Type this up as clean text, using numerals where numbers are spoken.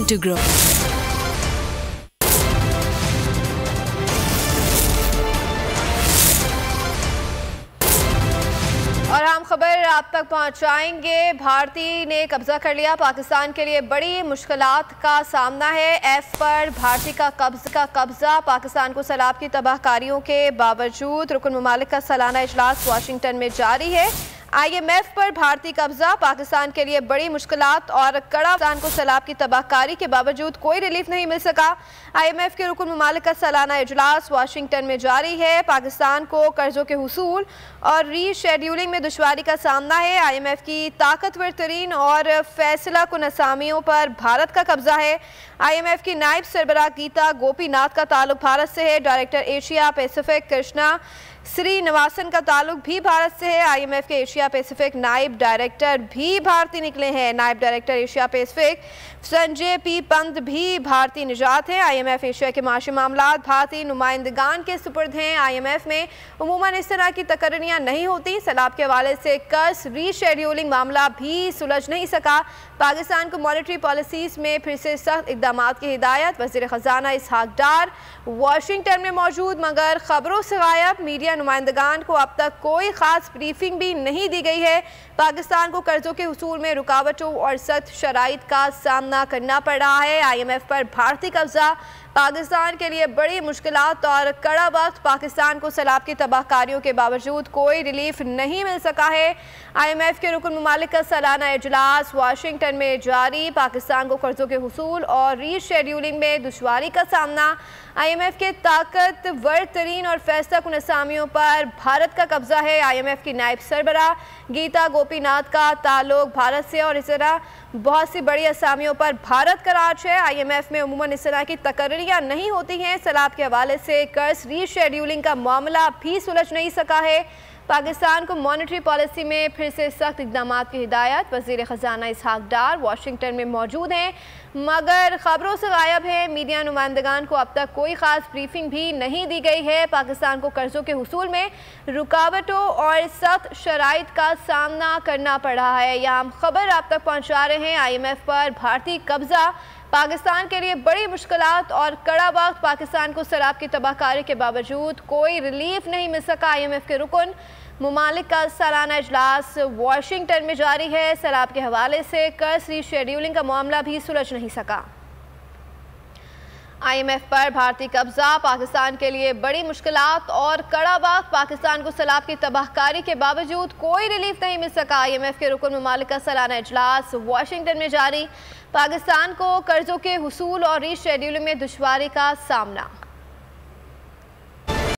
Looking to grow. اور ہم خبر آپ تک پہنچائیںگے۔ بھارتی نے قبضہ کر لیا، پاکستان کے لیے بڑی مشکلات کا سامنا ہے۔ ایف پر بھارتی کا قبضہ پاکستان کو سیلاب کی تباہ کاریوں کے باوجود رکن ممالک کا سالانہ اجلاس واشنگٹن میں جاری ہے۔ IMF پر بھارتی قبضہ پاکستان کے لیے بڑی مشکلات اور پاکستان کو سیلاب کی تباہ کاری کے باوجود کوئی ریلیف نہیں مل سکا۔ IMF کے رکن ممالک کا سالانہ اجلاس واشنگٹن میں جاری ہے۔ پاکستان کو قرضوں کے حصول اور ری شیڈیولنگ میں دشواری کا سامنا ہے۔ IMF کی طاقتور ترین اور فیصلہ کن اسامیوں پر بھارت کا قبضہ ہے۔ IMF کی نائب سربراہ گیتا گوپی ناتھ کا تعلق بھارت سے ہے۔ ڈائریکٹر ایشیا پیسیفک کرشنا سری نواسن کا تعلق بھی بھارت سے ہے۔ IMF کے ایشیا پیسیفک نائب ڈائریکٹر بھی بھارتی نکلے ہیں۔ نائب ڈائریکٹر ایشیا پیسیفک سنجے پی پنت بھی بھارتی نژاد ہیں۔ IMF ایشیا کے معاشی معاملات بھارتی نمائندگان کے سپرد ہیں۔ IMF میں عموماً اس طرح کی تقرریاں نہیں ہوتی۔ سیلاب کے حوالے سے قرض ری شیڈیولنگ معاملہ بھی سلجھ نہیں سکا۔ پاکستان کو مانیٹری پالیسیز میں پھر سے سخت اقدامات کی ہدایت۔ وزیر خزانہ اسحاق ڈار واشنگٹن میں موجود مگر خبروں سے غائب۔ میڈیا نمائندگان کو اب تک کوئی خاص بریفنگ بھی نہیں دی گئی ہے۔ پاکستان کو قرضوں کے حصول میں رکاوٹوں اور سخت شرائط کا سامنا کرنا پڑ رہا ہے۔ IMF پر بھارتی قبضہ پاکستان کے لیے بڑی مشکلات اور کڑا وقت۔ پاکستان کو سیلاب کی تباہ کاریوں کے باوجود کوئی ریلیف نہیں مل سکا ہے۔ IMF کے رکن ممالک کا سالانہ اجلاس واشنگٹن میں جاری۔ پاکستان کو قرضوں کے حصول اور ری شیڈیولنگ میں دشواری کا سامنا۔ IMF کے طاقتور ترین اور فیصلہ کن اسامیوں پر بھارت کا قبضہ ہے۔ IMF کی نائب سربراہ گیتا گوپی ناتھ کا تعلق بھارت سے اور اس طرح بہت سی بڑی اسامیوں پر بھارت کا راج ہے۔ IMF میں عموماً اس طرح کی تقرریاں نہیں ہوتی ہیں۔ سیلاب کے حوالے سے قرض ری شیڈیولنگ کا معاملہ بھی سلجھ نہیں سکا ہے۔ پاکستان کو مانیٹری پالیسی میں پھر سے سخت اقدامات کی ہدایت۔ وزیر خزانہ اسحاق ڈار واشنگٹن میں موجود ہیں مگر خبروں سے غائب ہیں۔ میڈیا نمائندگان کو اب تک کوئی خاص بریفنگ بھی نہیں دی گئی ہے۔ پاکستان کو قرضوں کے حصول میں رکاوٹوں اور سخت شرائط کا سامنا کرنا پڑ رہا ہے۔ یہ ہم خبر آپ تک پہنچا رہے ہیں۔ IMF پر بھارتی قبضہ پاکستان کے لیے بڑی مشکلات اور کڑا وقت۔ پاکستان کو سیلاب کی تباہ کاری کے باوجود کوئی ریلیف نہیں مل سکا۔ IMF کے رکن ممالک کا سالانہ اجلاس واشنگٹن میں جاری ہے۔ سیلاب کے حوالے سے قرض ری شیڈیولنگ کا معاملہ بھی سلجھ نہیں سکا۔ IMF پر بھارتی قبضہ پاکستان کے لیے بڑی مشکلات اور کڑا وقت۔ پاکستان کو سیلاب کی تباہ کاری کے باوجود کوئی ریلیف نہیں مل سکا۔ IMF کے رکن ممالک کا سالانہ اجلاس واشنگٹن میں جاری۔ پاکستان کو قرضوں کے حصول اور ری شیڈیولنگ میں دشواری کا سامنا۔